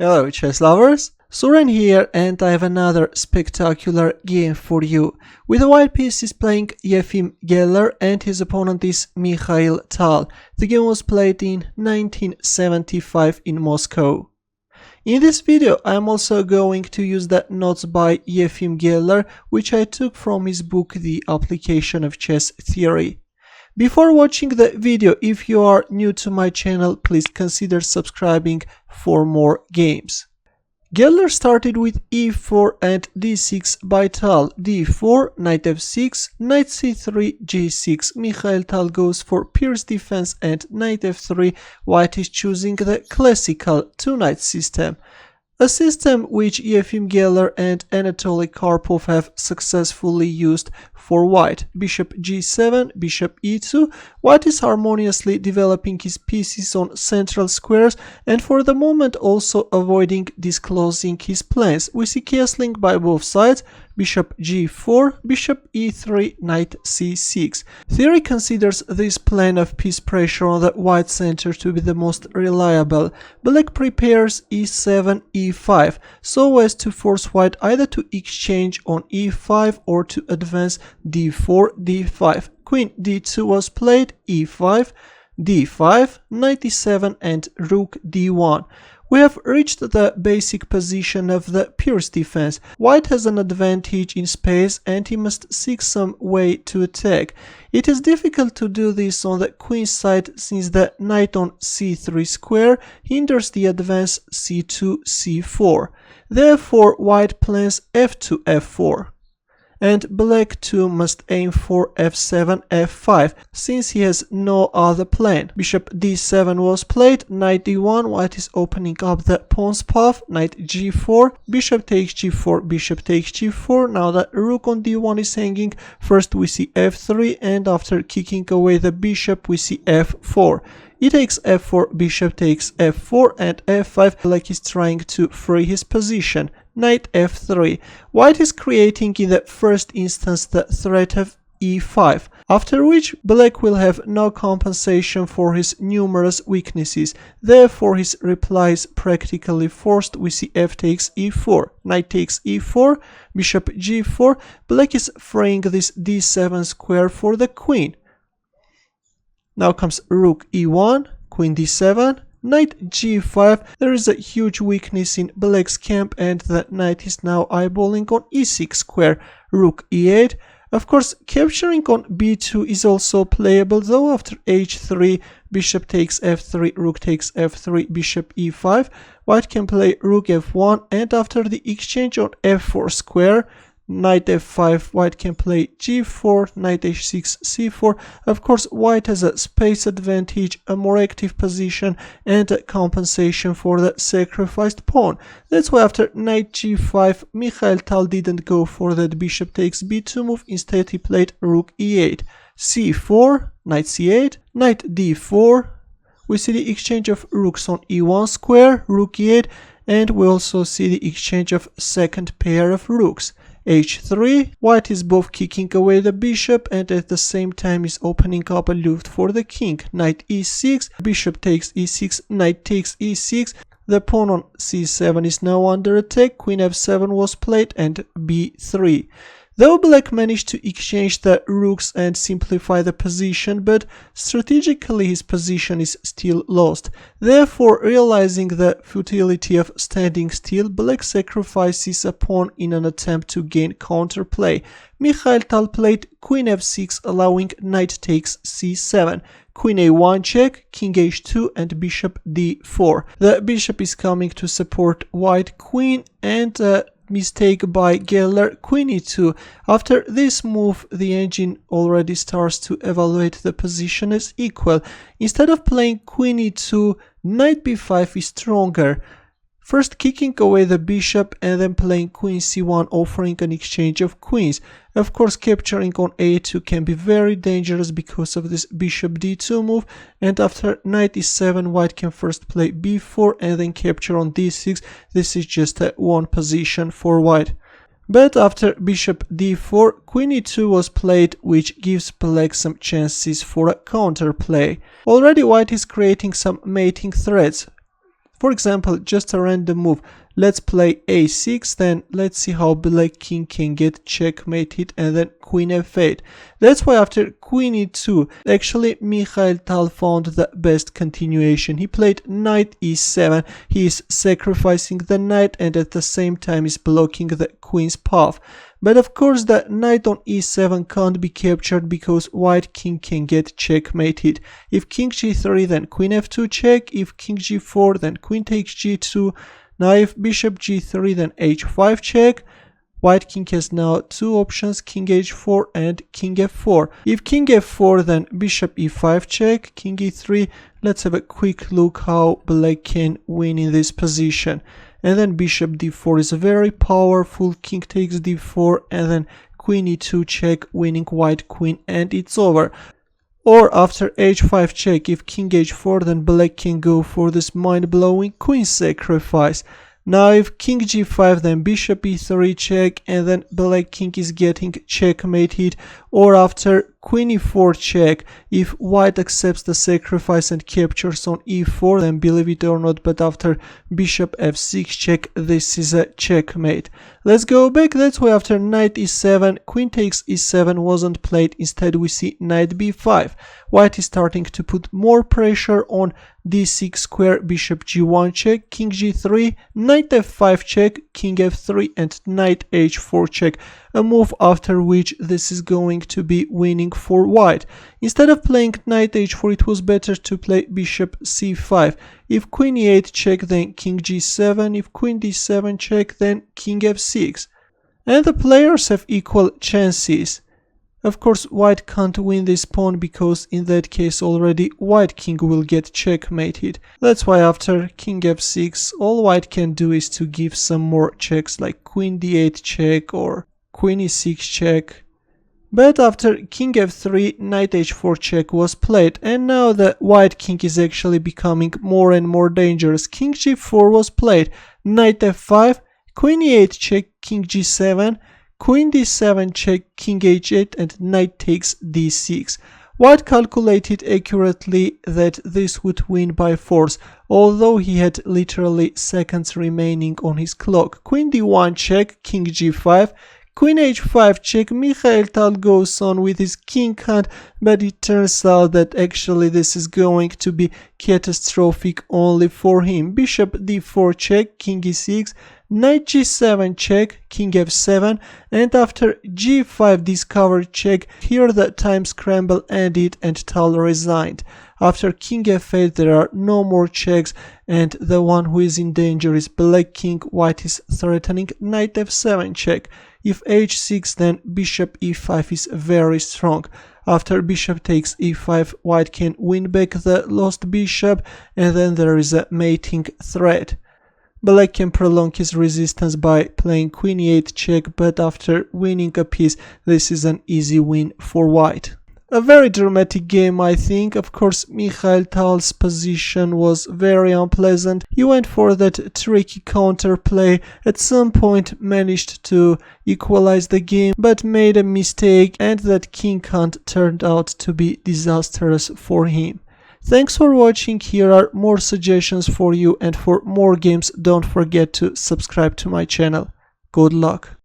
Hello chess lovers, Suren here, and I have another spectacular game for you. With the white piece is playing Efim Geller and his opponent is Mikhail Tal. The game was played in 1975 in Moscow. In this video I am also going to use the notes by Efim Geller, which I took from his book The Application of Chess Theory. Before watching the video, if you are new to my channel, please consider subscribing for more games. Geller started with e4 and d6 by Tal, d4, knight f6, knight c3, g6. Mikhail Tal goes for Pirc's defense and knight f3. White is choosing the classical two-knight system, a system which Efim Geller and Anatoly Karpov have successfully used for white. Bishop g7, bishop e2. White is harmoniously developing his pieces on central squares and for the moment also avoiding disclosing his plans. We see castling by both sides. Bishop g4, bishop e3, knight c6. Theory considers this plan of piece pressure on the white center to be the most reliable. Black prepares e7, e5, so as to force white either to exchange on e5 or to advance d4, d5. Queen d2 was played, e5, d5, knight e7 and rook d1. We have reached the basic position of the Pirc defense. White has an advantage in space and he must seek some way to attack. It is difficult to do this on the queen side since the knight on c3 square hinders the advance c2, c4. Therefore, white plans f2, f4. And black too must aim for f7, f5, since he has no other plan. Bishop d7 was played, knight d1, white is opening up the pawn's path, knight g4, bishop takes g4, bishop takes g4. Now the rook on d1 is hanging. First we see f3, and after kicking away the bishop we see f4. E takes f4, bishop takes f4 and f5. Black is trying to free his position. Knight f3. White is creating in the first instance the threat of e5, after which black will have no compensation for his numerous weaknesses. Therefore his reply is practically forced. We see f takes e4, knight takes e4, bishop g4. Black is freeing this d7 square for the queen. Now comes rook e1, queen d7, knight g5. There is a huge weakness in black's camp and the knight is now eyeballing on e6 square, rook e8. Of course, capturing on b2 is also playable, though after h3, bishop takes f3, rook takes f3, bishop e5. White can play rook f1 and after the exchange on f4 square, knight f5, white can play g4, knight h6, c4. Of course, white has a space advantage, a more active position and a compensation for the sacrificed pawn. That's why after knight g5, Mikhail Tal didn't go for that bishop takes b2 move. Instead he played rook e8, c4, knight c8, knight d4. We see the exchange of rooks on e1 square, rook e8, and we also see the exchange of second pair of rooks. h3, white is both kicking away the bishop and at the same time is opening up a loop for the king. Knight e6, bishop takes e6, knight takes e6. The pawn on c7 is now under attack. Queen f7 was played and b3. Though black managed to exchange the rooks and simplify the position, but strategically his position is still lost. Therefore, realizing the futility of standing still, black sacrifices a pawn in an attempt to gain counterplay. Mikhail Tal played queen f6, allowing knight takes c7. Queen a1 check, king h2 and bishop d4. The bishop is coming to support white queen and mistake by Geller, queen e2. After this move, the engine already starts to evaluate the position as equal. Instead of playing queen e2, knight b5 is stronger. First kicking away the bishop and then playing queen c1, offering an exchange of queens. Of course, capturing on a2 can be very dangerous because of this bishop d2 move, and after knight e7, white can first play b4 and then capture on d6. This is just a one position for white. But after bishop d4, queen e2 was played, which gives black some chances for a counterplay. Already white is creating some mating threats. For example, just a random move. Let's play a6, then let's see how black king can get checkmated, and then queen f8. That's why after queen e2, actually Mikhail Tal found the best continuation. He played knight e7, he is sacrificing the knight and at the same time is blocking the queen's path. But of course the knight on e7 can't be captured because white king can get checkmated. If king g3 then queen f2 check, if king g4 then queen takes g2. Now if bishop g3 then h5 check. White king has now two options, king h4 and king f4. If king f4 then bishop e5 check, king e3. Let's have a quick look how black can win in this position. And then bishop d4 is very powerful, king takes d4 and then queen e2 check, winning white queen, and it's over. Or after h5 check, if king h4 then black can go for this mind-blowing queen sacrifice. Now if king g5 then bishop e3 check and then black king is getting checkmated. Or after queen e4 check, if white accepts the sacrifice and captures on e4, then believe it or not, but after bishop f6 check, this is a checkmate. Let's go back. That's why after knight e7, queen takes e7 wasn't played. Instead we see knight b5. White is starting to put more pressure on d6 square, bishop g1 check, king g3, knight f5 check, king f3 and knight h4 check. A move after which this is going to be winning for white. Instead of playing knight h4, it was better to play bishop c5. If queen e8 check, then king g7. If queen d7 check, then king f6. And the players have equal chances. Of course, white can't win this pawn because in that case already white king will get checkmated. That's why after king f6, all white can do is to give some more checks like queen d8 check or queen e6 check. But after king f3, knight h4 check was played, and now the white king is actually becoming more and more dangerous. King g4 was played, knight f5, queen e8 check, king g7, queen d7 check, king h8 and knight takes d6. White calculated accurately that this would win by force, although he had literally seconds remaining on his clock. Queen d1 check, king g5, queen h5 check. Mikhail Tal goes on with his king hunt, but it turns out that actually this is going to be catastrophic only for him. Bishop d4 check, king e6, knight g7 check, king f7, and after g5 discovered check, here the time scramble ended and Tal resigned. After king f8 there are no more checks, and the one who is in danger is black king. White is threatening knight f7 check. If h6, then bishop e5 is very strong. After bishop takes e5, white can win back the lost bishop, and then there is a mating threat. Black can prolong his resistance by playing queen e8 check, but after winning a piece, this is an easy win for white. A very dramatic game, I think. Of course, Mikhail Tal's position was very unpleasant. He went for that tricky counterplay, at some point managed to equalize the game, but made a mistake, and that king hunt turned out to be disastrous for him. Thanks for watching. Here are more suggestions for you, and for more games don't forget to subscribe to my channel. Good luck.